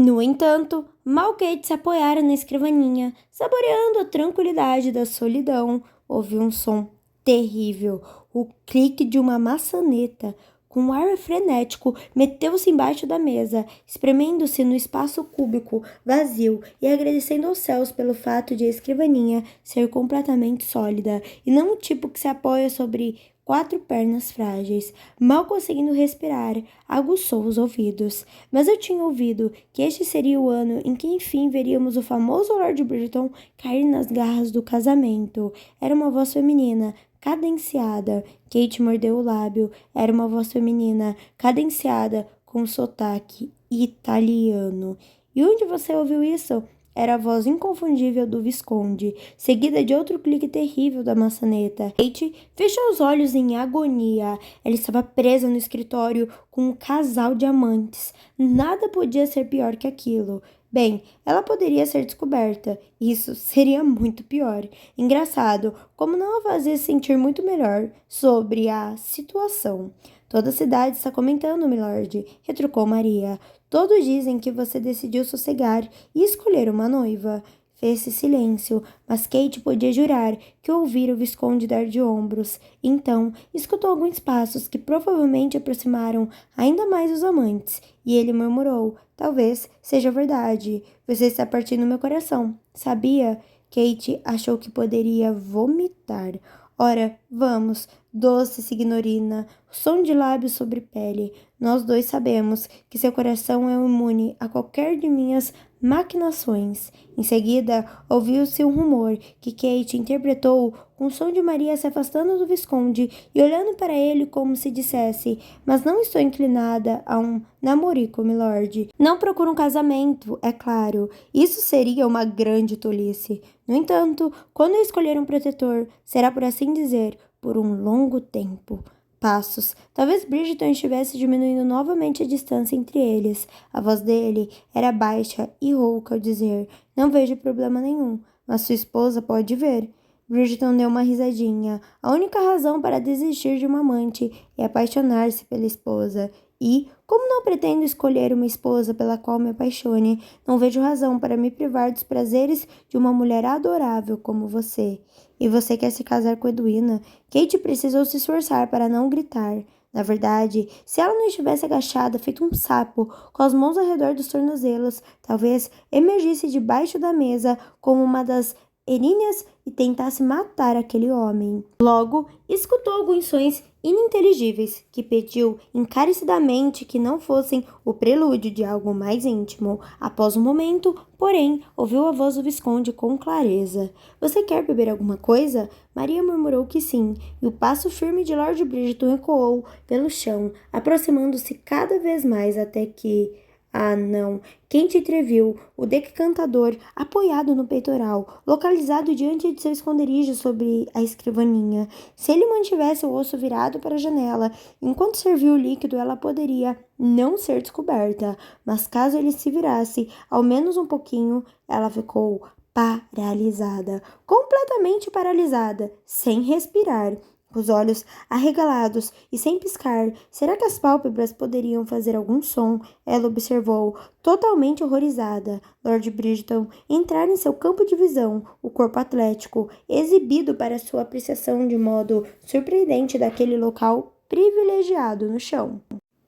No entanto, mal Kate se apoiara na escrivaninha, saboreando a tranquilidade da solidão, ouviu um som terrível, o clique de uma maçaneta. Com um ar frenético, meteu-se embaixo da mesa, espremendo-se no espaço cúbico, vazio, e agradecendo aos céus pelo fato de a escrivaninha ser completamente sólida, e não o tipo que se apoia sobre 4 pernas frágeis. Mal conseguindo respirar, aguçou os ouvidos. Mas eu tinha ouvido que este seria o ano em que enfim veríamos o famoso Lord Bridgeton cair nas garras do casamento. Era uma voz feminina, cadenciada. Kate mordeu o lábio. Era uma voz feminina, cadenciada, com sotaque italiano. E onde você ouviu isso? Era a voz inconfundível do Visconde, seguida de outro clique terrível da maçaneta. Kate fechou os olhos em agonia. Ela estava presa no escritório com um casal de amantes. Nada podia ser pior que aquilo. Bem, ela poderia ser descoberta. Isso seria muito pior. Engraçado, como não a fazia sentir muito melhor sobre a situação. Toda a cidade está comentando, milord, retrucou Maria. Todos dizem que você decidiu sossegar e escolher uma noiva. Fez-se silêncio, mas Kate podia jurar que ouvira o Visconde dar de ombros. Então, escutou alguns passos que provavelmente aproximaram ainda mais os amantes, e ele murmurou: talvez seja verdade. Você está partindo meu coração. Sabia? Kate achou que poderia vomitar. Ora, vamos, doce signorina, som de lábios sobre pele. Nós dois sabemos que seu coração é imune a qualquer de minhas maquinações. Em seguida, ouviu-se um rumor que Kate interpretou com o som de Maria se afastando do Visconde e olhando para ele como se dissesse: mas não estou inclinada a um namorico, milord. Não procuro um casamento, é claro. Isso seria uma grande tolice. No entanto, quando eu escolher um protetor, será por assim dizer, por um longo tempo. Passos. Talvez Bridgeton estivesse diminuindo novamente a distância entre eles. A voz dele era baixa e rouca ao dizer: não vejo problema nenhum, mas sua esposa pode ver. Bridgeton deu uma risadinha. A única razão para desistir de uma amante é apaixonar-se pela esposa. E, como não pretendo escolher uma esposa pela qual me apaixone, não vejo razão para me privar dos prazeres de uma mulher adorável como você. E você quer se casar com Edwina? Kate precisou se esforçar para não gritar. Na verdade, se ela não estivesse agachada, feito um sapo, com as mãos ao redor dos tornozelos, talvez emergisse debaixo da mesa como uma das Eríneas e tentasse matar aquele homem. Logo, escutou alguns sons ininteligíveis que pediu encarecidamente que não fossem o prelúdio de algo mais íntimo. Após um momento, porém, ouviu a voz do Visconde com clareza. Você quer beber alguma coisa? Maria murmurou que sim, e o passo firme de Lord Bridgeton ecoou pelo chão, aproximando-se cada vez mais até que... Ah, não. Kate entreviu o decantador apoiado no peitoral, localizado diante de seu esconderijo sobre a escrivaninha. Se ele mantivesse o osso virado para a janela, enquanto servia o líquido, ela poderia não ser descoberta. Mas caso ele se virasse, ao menos um pouquinho, ela ficou paralisada, completamente paralisada, sem respirar. Com os olhos arregalados e sem piscar, será que as pálpebras poderiam fazer algum som? Ela observou, totalmente horrorizada, Lord Bridgeton entrar em seu campo de visão, o corpo atlético, exibido para sua apreciação de modo surpreendente daquele local privilegiado no chão.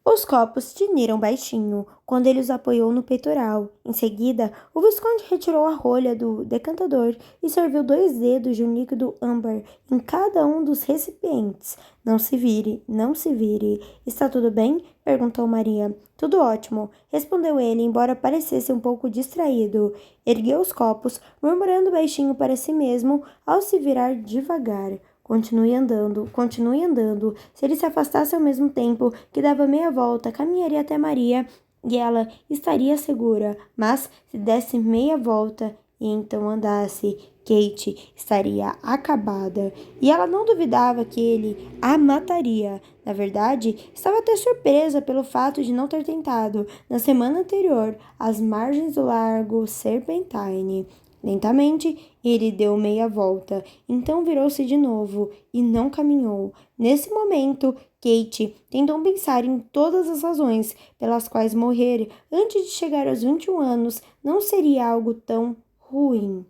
Os copos tiniram baixinho quando ele os apoiou no peitoral. Em seguida, o Visconde retirou a rolha do decantador e serviu 2 dedos de um líquido âmbar em cada um dos recipientes. Não se vire, não se vire. Está tudo bem? Perguntou Maria. Tudo ótimo, respondeu ele, embora parecesse um pouco distraído. Ergueu os copos, murmurando baixinho para si mesmo ao se virar devagar. Continue andando, continue andando. Se ele se afastasse ao mesmo tempo que dava meia volta, caminharia até Maria e ela estaria segura. Mas se desse meia volta e então andasse, Kate estaria acabada. E ela não duvidava que ele a mataria. Na verdade, estava até surpresa pelo fato de não ter tentado, na semana anterior, às margens do Largo Serpentine. Lentamente, ele deu meia volta, então virou-se de novo e não caminhou. Nesse momento, Kate tentou pensar em todas as razões pelas quais morrer antes de chegar aos 21 anos não seria algo tão ruim.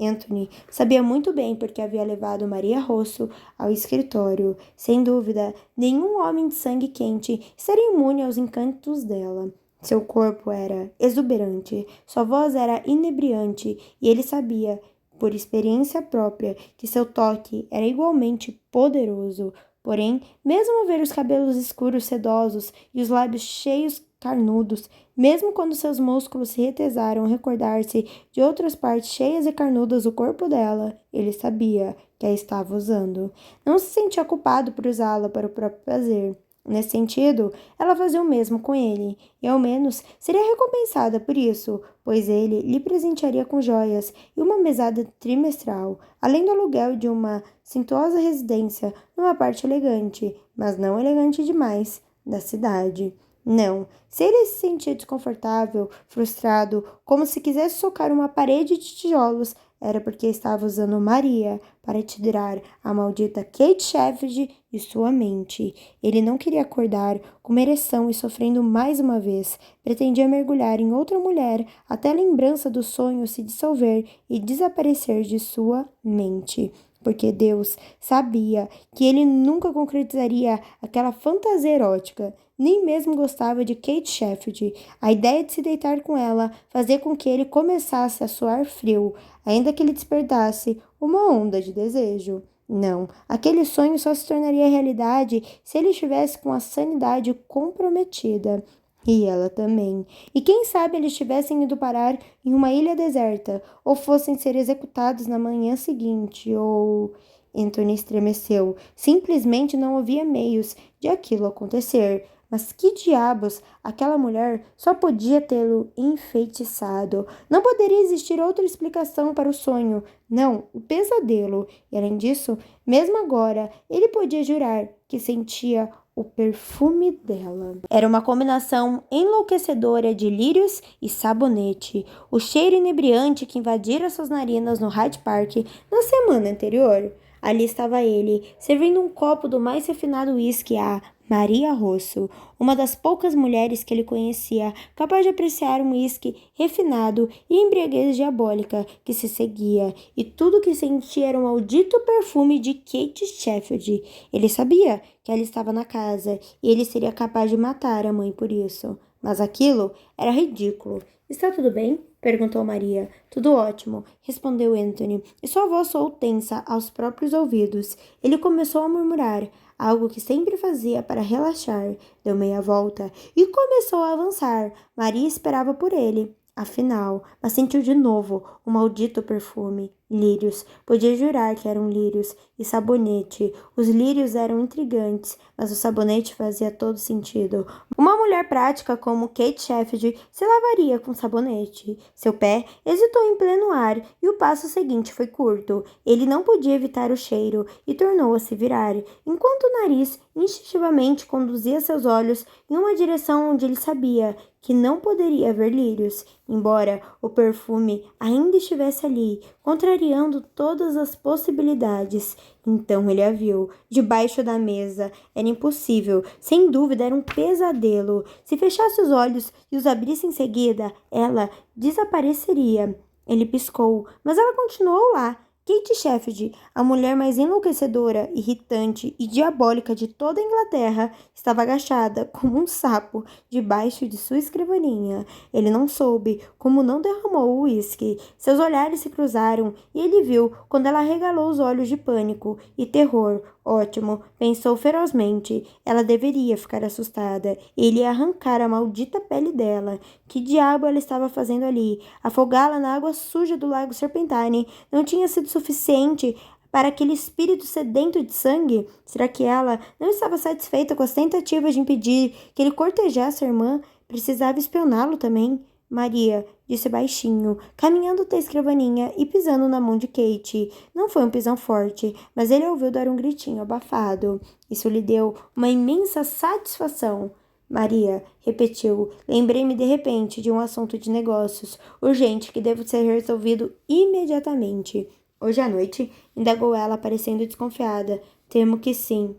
Anthony sabia muito bem porque havia levado Maria Rosso ao escritório. Sem dúvida, nenhum homem de sangue quente estaria imune aos encantos dela. Seu corpo era exuberante, sua voz era inebriante e ele sabia, por experiência própria, que seu toque era igualmente poderoso. Porém, mesmo ao ver os cabelos escuros sedosos e os lábios cheios carnudos, mesmo quando seus músculos se retesaram a recordar-se de outras partes cheias e carnudas do corpo dela, ele sabia que a estava usando. Não se sentia culpado por usá-la para o próprio prazer. Nesse sentido, ela fazia o mesmo com ele, e ao menos seria recompensada por isso, pois ele lhe presentearia com joias e uma mesada trimestral, além do aluguel de uma suntuosa residência numa parte elegante, mas não elegante demais, da cidade. Não, se ele se sentia desconfortável, frustrado, como se quisesse socar uma parede de tijolos, era porque estava usando Maria para tirar a maldita Kate Sheffield de sua mente. Ele não queria acordar com uma ereção e sofrendo mais uma vez. Pretendia mergulhar em outra mulher até a lembrança do sonho se dissolver e desaparecer de sua mente. Porque Deus sabia que ele nunca concretizaria aquela fantasia erótica. Nem mesmo gostava de Kate Sheffield. A ideia de se deitar com ela fazia com que ele começasse a suar frio, ainda que ele despertasse uma onda de desejo. Não, aquele sonho só se tornaria realidade se ele estivesse com a sanidade comprometida. E ela também. E quem sabe eles tivessem ido parar em uma ilha deserta, ou fossem ser executados na manhã seguinte, ou... Anthony estremeceu. Simplesmente não havia meios de aquilo acontecer. Mas que diabos? Aquela mulher só podia tê-lo enfeitiçado. Não poderia existir outra explicação para o sonho. Não, o pesadelo. E além disso, mesmo agora, ele podia jurar que sentia o perfume dela. Era uma combinação enlouquecedora de lírios e sabonete. O cheiro inebriante que invadira suas narinas no Hyde Park na semana anterior. Ali estava ele, servindo um copo do mais refinado uísque a Maria Rosso, uma das poucas mulheres que ele conhecia capaz de apreciar um uísque refinado e embriaguez diabólica que se seguia, e tudo que sentia era um maldito perfume de Kate Sheffield. Ele sabia que ela estava na casa e ele seria capaz de matar a mãe por isso. Mas aquilo era ridículo. Está tudo bem? Perguntou Maria. Tudo ótimo, respondeu Anthony, e sua voz soou tensa aos próprios ouvidos. Ele começou a murmurar, algo que sempre fazia para relaxar. Deu meia volta e começou a avançar. Maria esperava por ele. Afinal, mas sentiu de novo o maldito perfume. Lírios. Podia jurar que eram lírios. E sabonete. Os lírios eram intrigantes, mas o sabonete fazia todo sentido. Uma mulher prática como Kate Sheffield se lavaria com sabonete. Seu pé hesitou em pleno ar e o passo seguinte foi curto. Ele não podia evitar o cheiro e tornou a se virar, enquanto o nariz instintivamente conduzia seus olhos em uma direção onde ele sabia que não poderia ver lírios, embora o perfume ainda estivesse ali, contrariando todas as possibilidades. Então ele a viu, debaixo da mesa. Era impossível, sem dúvida era um pesadelo. Se fechasse os olhos e os abrisse em seguida, ela desapareceria. Ele piscou, mas ela continuou lá. Kate Sheffield, a mulher mais enlouquecedora, irritante e diabólica de toda a Inglaterra, estava agachada como um sapo debaixo de sua escrivaninha. Ele não soube como não derramou o uísque. Seus olhares se cruzaram e ele viu quando ela arregalou os olhos de pânico e terror. Ótimo, pensou ferozmente. Ela deveria ficar assustada. Ele ia arrancar a maldita pele dela. Que diabo ela estava fazendo ali? Afogá-la na água suja do lago Serpentine não tinha sido suficiente para aquele espírito sedento de sangue? Será que ela não estava satisfeita com as tentativas de impedir que ele cortejasse a irmã? Precisava espioná-lo também? Maria, disse baixinho, caminhando até a escrivaninha e pisando na mão de Kate. Não foi um pisão forte, mas ele ouviu dar um gritinho abafado. Isso lhe deu uma imensa satisfação. Maria, repetiu, lembrei-me de repente de um assunto de negócios, urgente, que deve ser resolvido imediatamente. Hoje à noite, indagou ela, parecendo desconfiada. Temo que sim.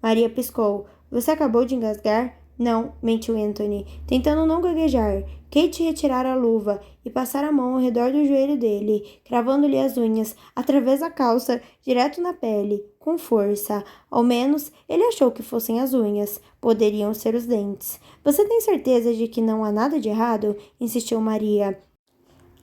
Maria piscou. Você acabou de engasgar? Não, mentiu Anthony, tentando não gaguejar. Kate retirara a luva e passara a mão ao redor do joelho dele, cravando-lhe as unhas, através da calça, direto na pele, com força. Ao menos, ele achou que fossem as unhas. Poderiam ser os dentes. Você tem certeza de que não há nada de errado? Insistiu Maria.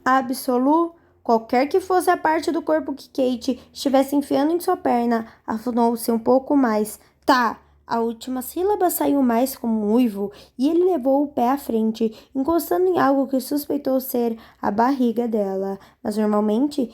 Absolu? Qualquer que fosse a parte do corpo que Kate estivesse enfiando em sua perna, afundou-se um pouco mais. Tá! A última sílaba saiu mais como um uivo e ele levou o pé à frente, encostando em algo que suspeitou ser a barriga dela. Mas normalmente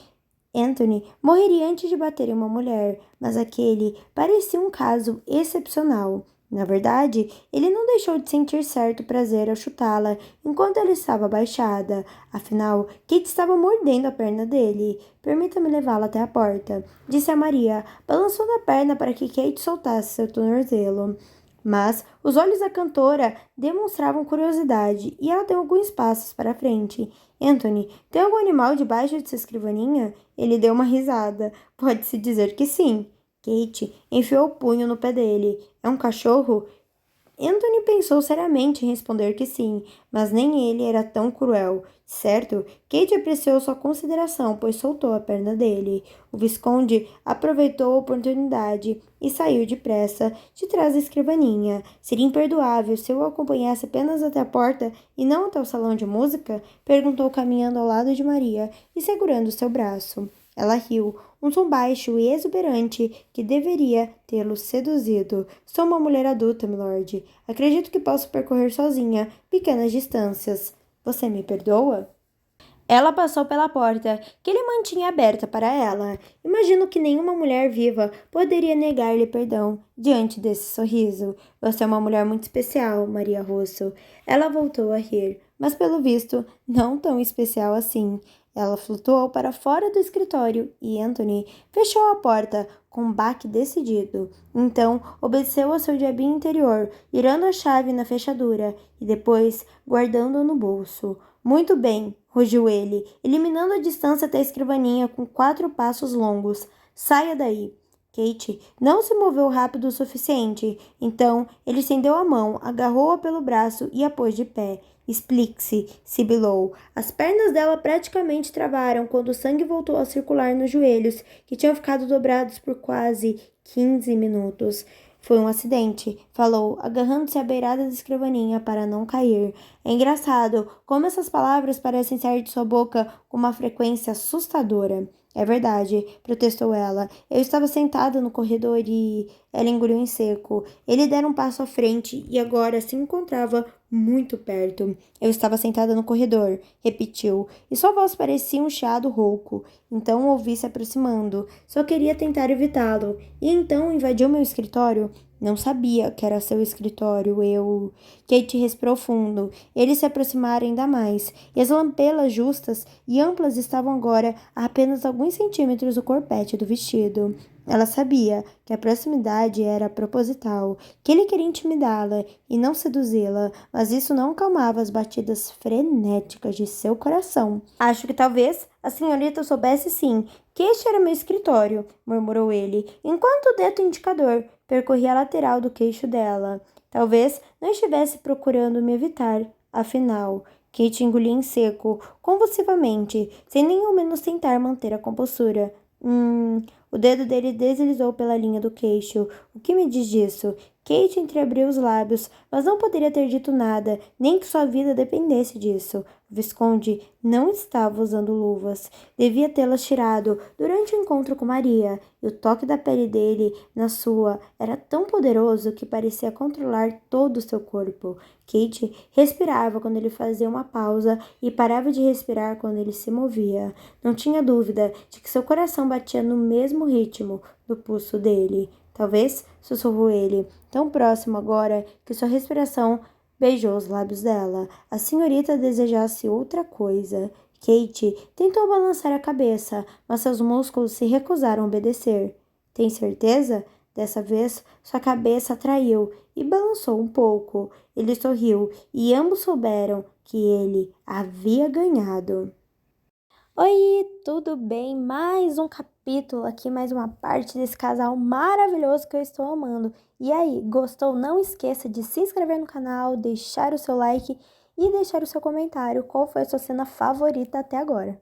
Anthony morreria antes de bater em uma mulher, mas aquele parecia um caso excepcional. Na verdade, ele não deixou de sentir certo prazer ao chutá-la enquanto ela estava abaixada. Afinal, Kate estava mordendo a perna dele. Permita-me levá-la até a porta, disse a Maria, balançando a perna para que Kate soltasse seu tornozelo. Mas os olhos da cantora demonstravam curiosidade e ela deu alguns passos para frente. Anthony, tem algum animal debaixo de sua escrivaninha? Ele deu uma risada. Pode-se dizer que sim. Kate enfiou o punho no pé dele. É um cachorro? Anthony pensou seriamente em responder que sim, mas nem ele era tão cruel. Certo, Kate apreciou sua consideração, pois soltou a perna dele. O Visconde aproveitou a oportunidade e saiu depressa de trás da escrivaninha. Seria imperdoável se eu o acompanhasse apenas até a porta e não até o salão de música? Perguntou caminhando ao lado de Maria e segurando seu braço. Ela riu, um som baixo e exuberante que deveria tê-lo seduzido. Sou uma mulher adulta, milord. Acredito que posso percorrer sozinha pequenas distâncias. Você me perdoa? Ela passou pela porta, que ele mantinha aberta para ela. Imagino que nenhuma mulher viva poderia negar-lhe perdão diante desse sorriso. Você é uma mulher muito especial, Maria Russo. Ela voltou a rir, mas pelo visto, não tão especial assim. Ela flutuou para fora do escritório e Anthony fechou a porta com um baque decidido. Então, obedeceu ao seu diabinho interior, girando a chave na fechadura e depois guardando-a no bolso. Muito bem, rugiu ele, eliminando a distância até a escrivaninha com 4 passos longos. Saia daí. Kate não se moveu rápido o suficiente, então ele estendeu a mão, agarrou-a pelo braço e a pôs de pé. Explique-se, sibilou. As pernas dela praticamente travaram quando o sangue voltou a circular nos joelhos, que tinham ficado dobrados por quase 15 minutos. Foi um acidente, falou, agarrando-se à beirada da escrivaninha para não cair. É engraçado como essas palavras parecem sair de sua boca com uma frequência assustadora. É verdade, protestou ela. Eu estava sentada no corredor e... Ela engoliu em seco. Ele dera um passo à frente e agora se encontrava muito perto. Eu estava sentada no corredor, repetiu, e sua voz parecia um chiado rouco. Então o ouvi se aproximando. Só queria tentar evitá-lo. E então invadiu meu escritório. Não sabia que era seu escritório, eu... Kate respirou fundo. Eles se aproximaram ainda mais, e as lampelas justas e amplas estavam agora a apenas alguns centímetros do corpete do vestido. Ela sabia que a proximidade era proposital, que ele queria intimidá-la e não seduzi-la, mas isso não acalmava as batidas frenéticas de seu coração. Acho que talvez a senhorita soubesse sim que este era meu escritório, murmurou ele, enquanto o dedo indicador percorria a lateral do queixo dela. Talvez não estivesse procurando me evitar. Afinal, Kate engoliu em seco, convulsivamente, sem nem ao menos tentar manter a compostura. O dedo dele deslizou pela linha do queixo. O que me diz disso? Kate entreabriu os lábios, mas não poderia ter dito nada, nem que sua vida dependesse disso. O Visconde não estava usando luvas. Devia tê-las tirado durante o encontro com Maria, e o toque da pele dele na sua era tão poderoso que parecia controlar todo o seu corpo. Kate respirava quando ele fazia uma pausa e parava de respirar quando ele se movia. Não tinha dúvida de que seu coração batia no mesmo ritmo do pulso dele. Talvez, sussurrou ele, tão próximo agora que sua respiração beijou os lábios dela. A senhorita desejasse outra coisa. Kate tentou balançar a cabeça, mas seus músculos se recusaram a obedecer. Tem certeza? Dessa vez, sua cabeça traiu e balançou um pouco. Ele sorriu e ambos souberam que ele havia ganhado. Oi, tudo bem? Mais um capítulo capítulo aqui, mais uma parte desse casal maravilhoso que eu estou amando. E aí, gostou? Não esqueça de se inscrever no canal, deixar o seu like e deixar o seu comentário. Qual foi a sua cena favorita até agora?